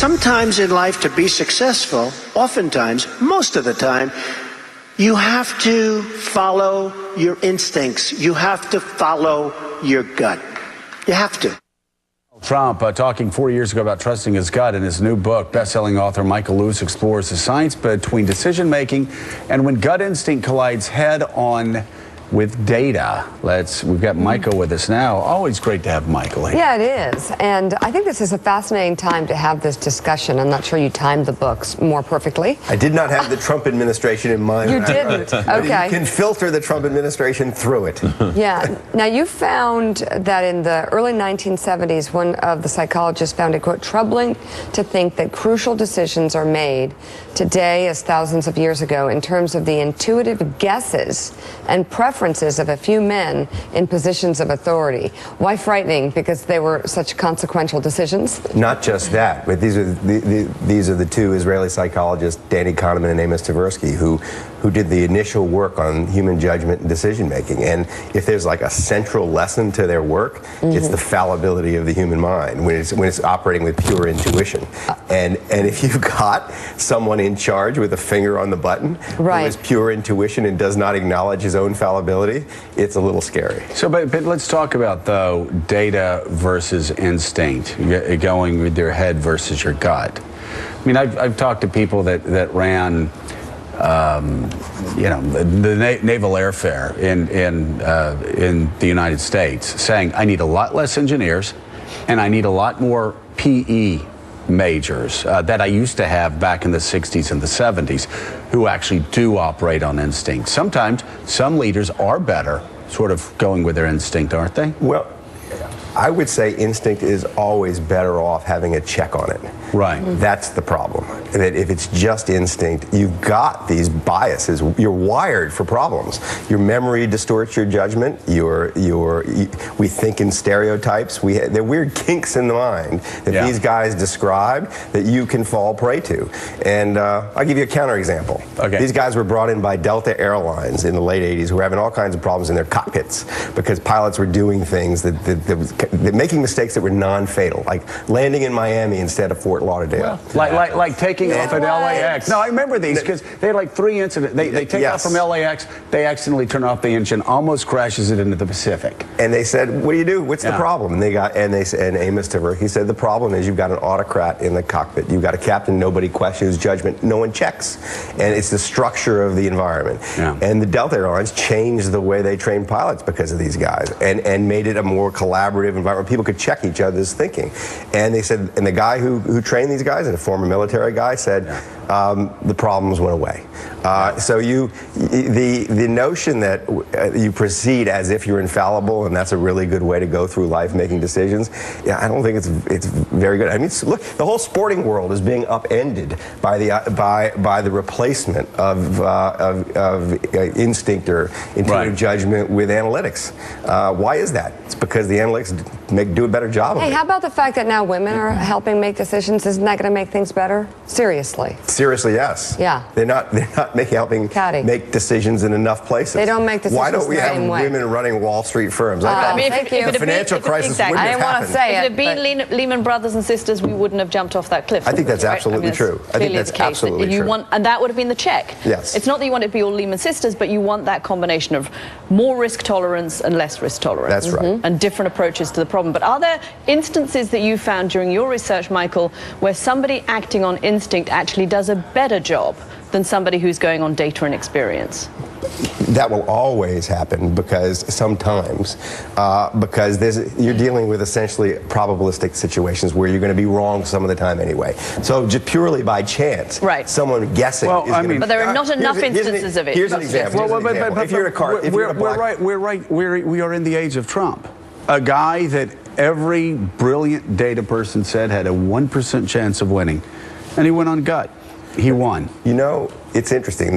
sometimes in life to be successful, oftentimes, most of the time, you have to follow your instincts. You have to follow your gut. You have to. Trump talking 4 years ago about trusting his gut. In his new book, best-selling author Michael Lewis explores the science between decision-making and when gut instinct collides head-on with data. We've got Michael with us now. Always great to have Michael here. Yeah, it is. And I think this is a fascinating time to have this discussion. I'm not sure you timed the books more perfectly. I did not have the Trump administration in mind. You didn't? Okay. You can filter the Trump administration through it. Yeah. Now, you found that in the early 1970s, one of the psychologists found it, quote, troubling to think that crucial decisions are made today as thousands of years ago in terms of the intuitive guesses and preferences of a few men in positions of authority. Why frightening? Because they were such consequential decisions? Not just that, but these are the two Israeli psychologists, Danny Kahneman and Amos Tversky, who did the initial work on human judgment and decision making. And if there's like a central lesson to their work, it's the fallibility of the human mind when it's operating with pure intuition. And if you've got someone in charge with a finger on the button who has pure intuition and does not acknowledge his own fallibility, it's a little scary. So, but let's talk about, though, data versus instinct, going with your head versus your gut. I mean, I've talked to people that ran, the naval airfare in the United States, saying, I need a lot less engineers and I need a lot more PE majors that I used to have back in the 60s and the 70s who actually do operate on instinct. Sometimes some leaders are better sort of going with their instinct, aren't they? Well, I would say instinct is always better off having a check on it. Right. That's the problem. That if it's just instinct, you've got these biases. You're wired for problems. Your memory distorts your judgment. We think in stereotypes. There are weird kinks in the mind that these guys described that you can fall prey to. And I'll give you a counterexample. Okay. These guys were brought in by Delta Airlines in the late 80s who were having all kinds of problems in their cockpits because pilots were doing things that making mistakes that were non-fatal, like landing in Miami instead of Fort Lauderdale. Well, like taking off at LAX. No, I remember these because they had like 3 incidents. They take off from LAX, they accidentally turn off the engine, almost crashes it into the Pacific. And they said, "What do you do? What's the problem?" And Amos Tversky said, "The problem is you've got an autocrat in the cockpit. You've got a captain. Nobody questions judgment. No one checks, and it's the structure of the environment." Yeah. And the Delta Airlines changed the way they train pilots because of these guys, and made it a more collaborative environment. People could check each other's thinking. And they said, and the guy who trained these guys, and a former military guy, said the problems went away. So the notion that you proceed as if you're infallible and that's a really good way to go through life making decisions, I don't think it's very good. I mean, look, the whole sporting world is being upended by the replacement of instinct or intuitive judgment with analytics. Why is that? It's because the analytics do a better job of it. Hey, how about the fact that now women are helping make decisions? Isn't that going to make things better? Seriously. Seriously, yes. Yeah. They're not helping make decisions in decisions places. They don't make decisions Why don't we the have same way. women running Wall Street firms? I mean, the financial crisis wouldn't have happened. Say if it had been Lehman Brothers and sisters, we wouldn't have jumped off that cliff. I think that's absolutely true. I think that's absolutely true. And that would have been the check. Yes. It's not that you want it to be all Lehman sisters, but you want that combination of more risk tolerance and less risk tolerance. That's right. And different approaches to the problem. But are there instances that you found during your research, Michael, where somebody acting on instinct actually does a better job than somebody who's going on data and experience? That will always happen because sometimes, you're dealing with essentially probabilistic situations where you're going to be wrong some of the time anyway. So just purely by chance, someone guessing is going to... But there are not enough instances of it. Here's an example. If you're in a car, we are in the age of Trump. A guy that every brilliant data person said had a 1% chance of winning, and he went on gut. He won. You know, it's interesting.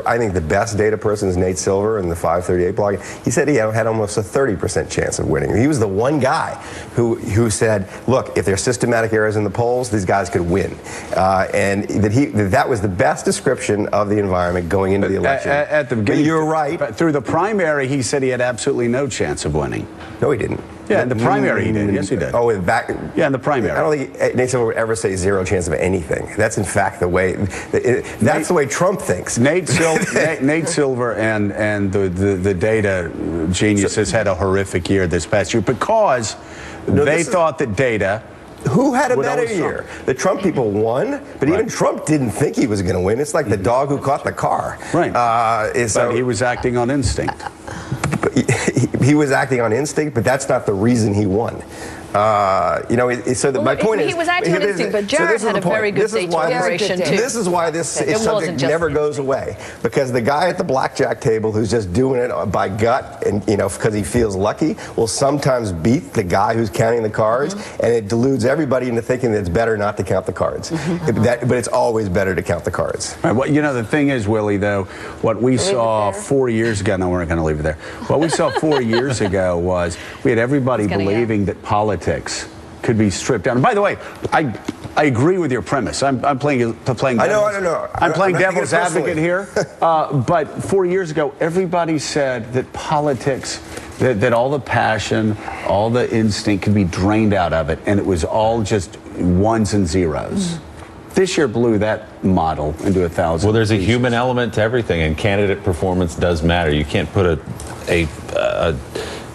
I think the best data person is Nate Silver in the 538 blog. He said he had almost a 30% chance of winning. He was the one guy who said, look, if there's systematic errors in the polls, these guys could win. And that was the best description of the environment going into the election. At the beginning, but you're right. But through the primary, he said he had absolutely no chance of winning. No, he didn't. Yeah, in the primary he did. Yes, he did. Oh, back. Yeah, in the primary. I don't think Nate Silver would ever say zero chance of anything. That's in fact the way. That's the way Trump thinks. Nate Silver and the data geniuses had a horrific year this past year because they thought that data. Who had a would better always year? The Trump people won, but even Trump didn't think he was going to win. It's like the dog who caught the car. Right. So but he was acting on instinct. He was acting on instinct, but that's not the reason he won. My point is, he was acting on instinct, but Jared had a very good data generation too. This is why this subject never goes away, because the guy at the blackjack table who's just doing it by gut and because he feels lucky will sometimes beat the guy who's counting the cards, and it deludes everybody into thinking that it's better not to count the cards. But it's always better to count the cards. Right, well, the thing is, Willie, though, what we saw 4 years ago. No, we're not going to leave it there. What we saw 4 years ago was we had everybody believing that politics could be stripped down. And by the way, I agree with your premise. I'm playing. I know. I'm playing devil's advocate here. But 4 years ago, everybody said that politics, that all the passion, all the instinct could be drained out of it, and it was all just ones and zeros. This year blew that model into 1,000. Well, there's a human element to everything, and candidate performance does matter. You can't put a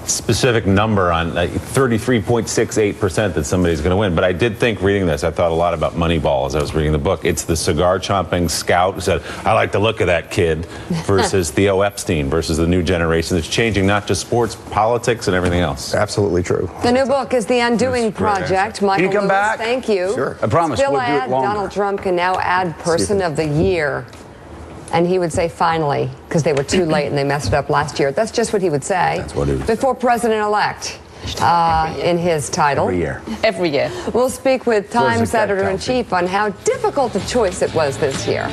specific number on 33.68% that somebody's going to win. But I did think reading this, I thought a lot about Moneyball as I was reading the book. It's the cigar chomping scout who said, I like the look of that kid, versus Theo Epstein, versus the new generation that's changing not just sports, politics, and everything else. Absolutely true. The new book is The Undoing Project. Michael Can you come Lewis, back? thank you. Sure. I promise Still we'll do it add longer. Donald Trump can now add Person of the Year. And he would say finally, because they were too late and they messed it up last year. That's just what he would say. That's what he would say. Before President-elect in his title. Every year. Every year. We'll speak with Times Those are editor-in-chief on how difficult a choice it was this year.